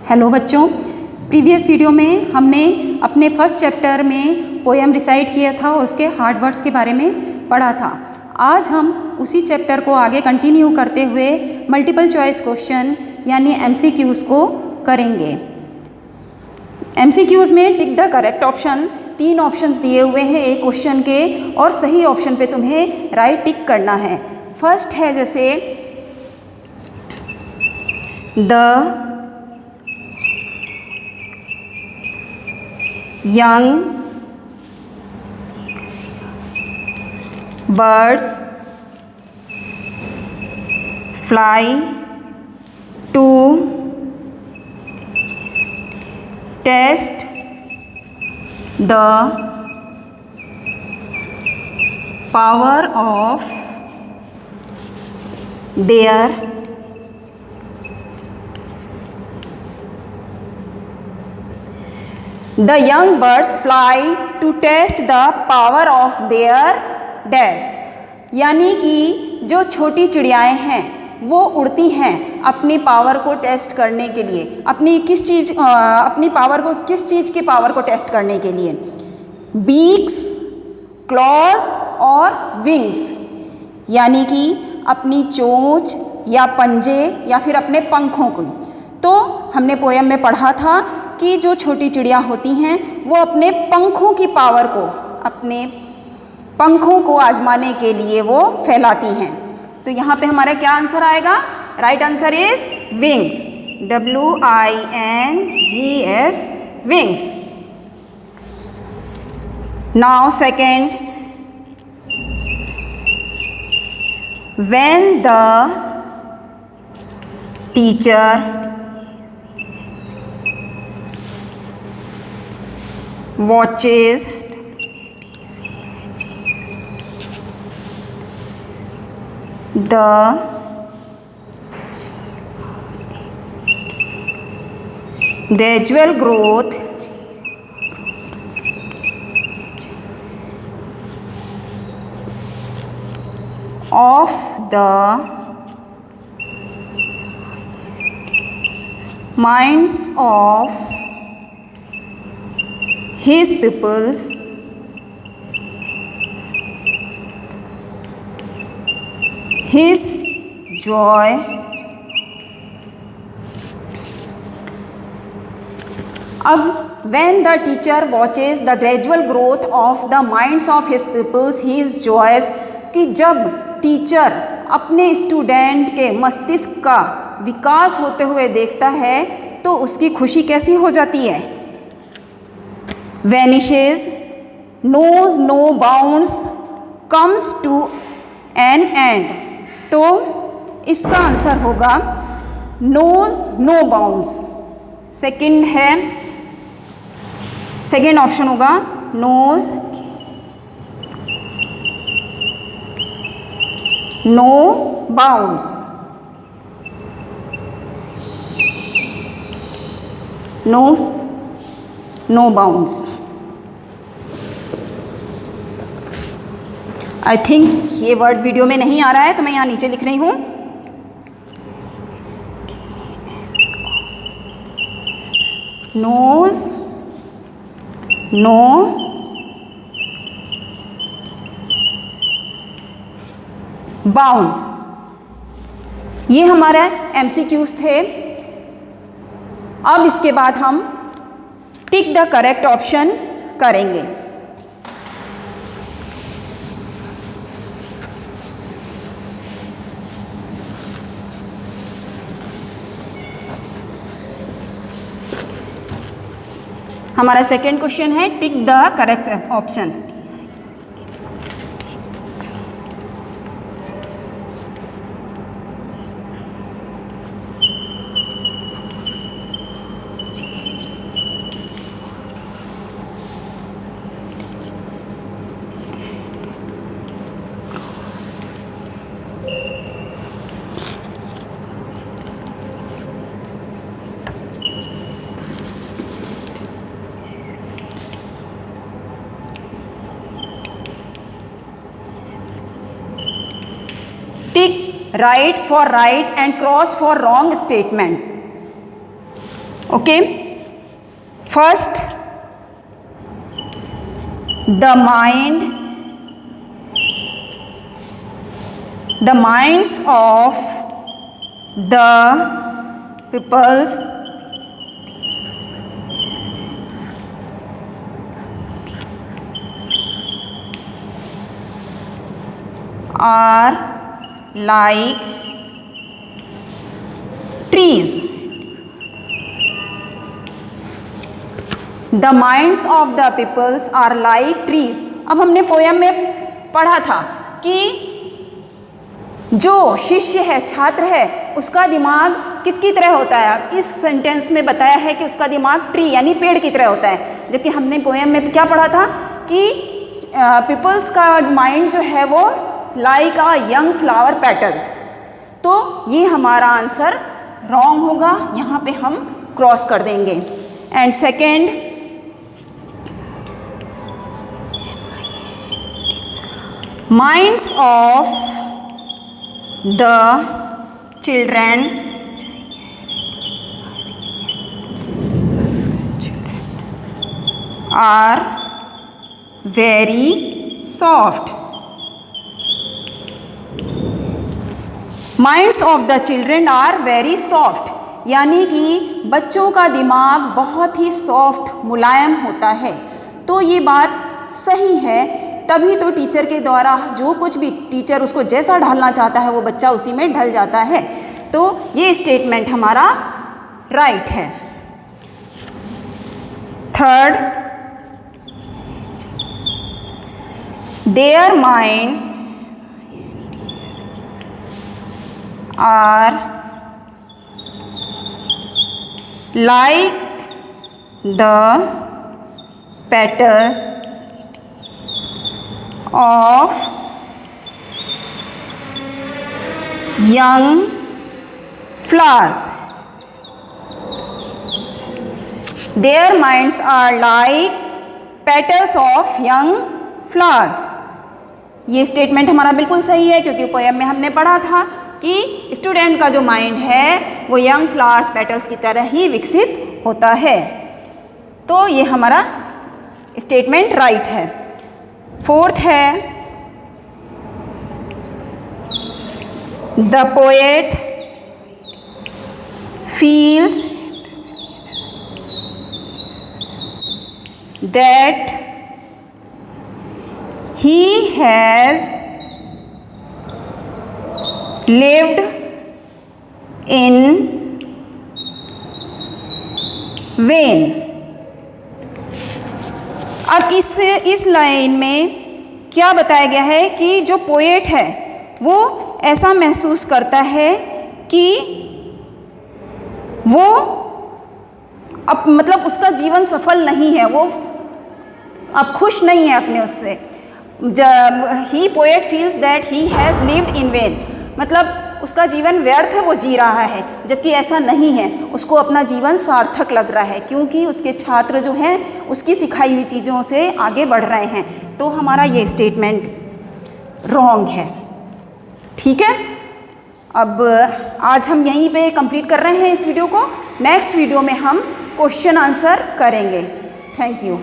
Hello बच्चों, previous video में हमने अपने फर्स्ट चैप्टर में पोएम रिसाइट किया था और उसके हार्ड वर्ड्स के बारे में पढ़ा था। आज हम उसी चैप्टर को आगे कंटिन्यू करते हुए मल्टीपल चॉइस क्वेश्चन यानी MCQs को करेंगे। MCQs में tick the correct option, 3 options दिए हुए हैं एक क्वेश्चन के और सही ऑप्शन पे तुम्हें राइट टिक करना है। फर्स्ट है जैसे the young birds fly to test the power of their The young birds fly to test the power of their dash। यानी कि जो छोटी चिड़ियाएँ हैं वो उड़ती हैं अपनी पावर को टेस्ट करने के लिए। अपनी पावर को किस चीज़ की पावर को टेस्ट करने के लिए? बीक्स, क्लॉज और विंग्स, यानी कि अपनी चोंच या पंजे या फिर अपने पंखों को। तो हमने पोयम में पढ़ा था कि जो छोटी चिड़िया होती हैं वो अपने पंखों की पावर को, अपने पंखों को आजमाने के लिए वो फैलाती हैं। तो यहाँ पे हमारा क्या आंसर आएगा? Right answer is wings, WINGS, wings. Now second, when the teacher watches the gradual growth of the minds of his pupils, his joy अब when the teacher watches the gradual growth of the minds of his pupils, his joys, कि जब teacher अपने student के मस्तिष्क का विकास होते हुए देखता है तो उसकी खुशी कैसी हो जाती है? vanishes, knows no bounds, comes to an end। तो इसका आंसर होगा knows no bounds। सेकंड है, सेकंड ऑप्शन होगा knows no bounds। no bounds। I think ये वर्ड वीडियो में नहीं आ रहा है तो मैं यहाँ नीचे लिख रही हूँ। knows no bounds। ये हमारा MCQs थे। अब इसके बाद हम टिक द करेक्ट ऑप्शन करेंगे। हमारा सेकेंड क्वेश्चन है tick the correct option. Tick right for right and cross for wrong statement. Okay, first the minds of the peoples are like trees. The minds of the peoples are like trees. अब हमने poem में पढ़ा था कि जो शिष्य है, छात्र है, उसका दिमाग किसकी तरह होता है। अब इस सेंटेंस में बताया है कि उसका दिमाग ट्री यानी पेड़ की तरह होता है, जबकि हमने पोयम में क्या पढ़ा था कि पीपल्स का माइंड जो है वो like a young flower petals. तो ये हमारा आंसर रॉन्ग होगा, यहाँ पे हम क्रॉस कर देंगे। And second, minds of the children are very soft. Minds of the children are very soft, यानी कि बच्चों का दिमाग बहुत ही सॉफ्ट, मुलायम होता है। तो ये बात सही है, तभी तो टीचर के द्वारा जो कुछ भी टीचर उसको जैसा ढालना चाहता है वो बच्चा उसी में ढल जाता है। तो ये स्टेटमेंट हमारा राइट है। Third, their minds are like the petals of young flowers. Their minds are like petals of young flowers. ये स्टेटमेंट हमारा बिल्कुल सही है, क्योंकि पोयम में हमने पढ़ा था कि स्टूडेंट का जो माइंड है वो यंग फ्लावर्स पेटल्स की तरह ही विकसित होता है। तो ये हमारा स्टेटमेंट राइट है। फोर्थ है, the poet feels that he has lived in vain. अब इस लाइन में क्या बताया गया है कि जो पोएट है वो ऐसा महसूस करता है कि वो अब मतलब उसका जीवन सफल नहीं है, वो अब खुश नहीं है अपने उससे। He poet feels that he has lived in vain, मतलब उसका जीवन व्यर्थ वो जी रहा है, जबकि ऐसा नहीं है, उसको अपना जीवन सार्थक लग रहा है, क्योंकि उसके छात्र जो हैं उसकी सिखाई हुई चीज़ों से आगे बढ़ रहे हैं। तो हमारा ये स्टेटमेंट रॉन्ग है। ठीक है, अब आज हम यहीं पे कंप्लीट कर रहे हैं इस वीडियो को। नेक्स्ट वीडियो में हम क्वेश्चन आंसर करेंगे। Thank you.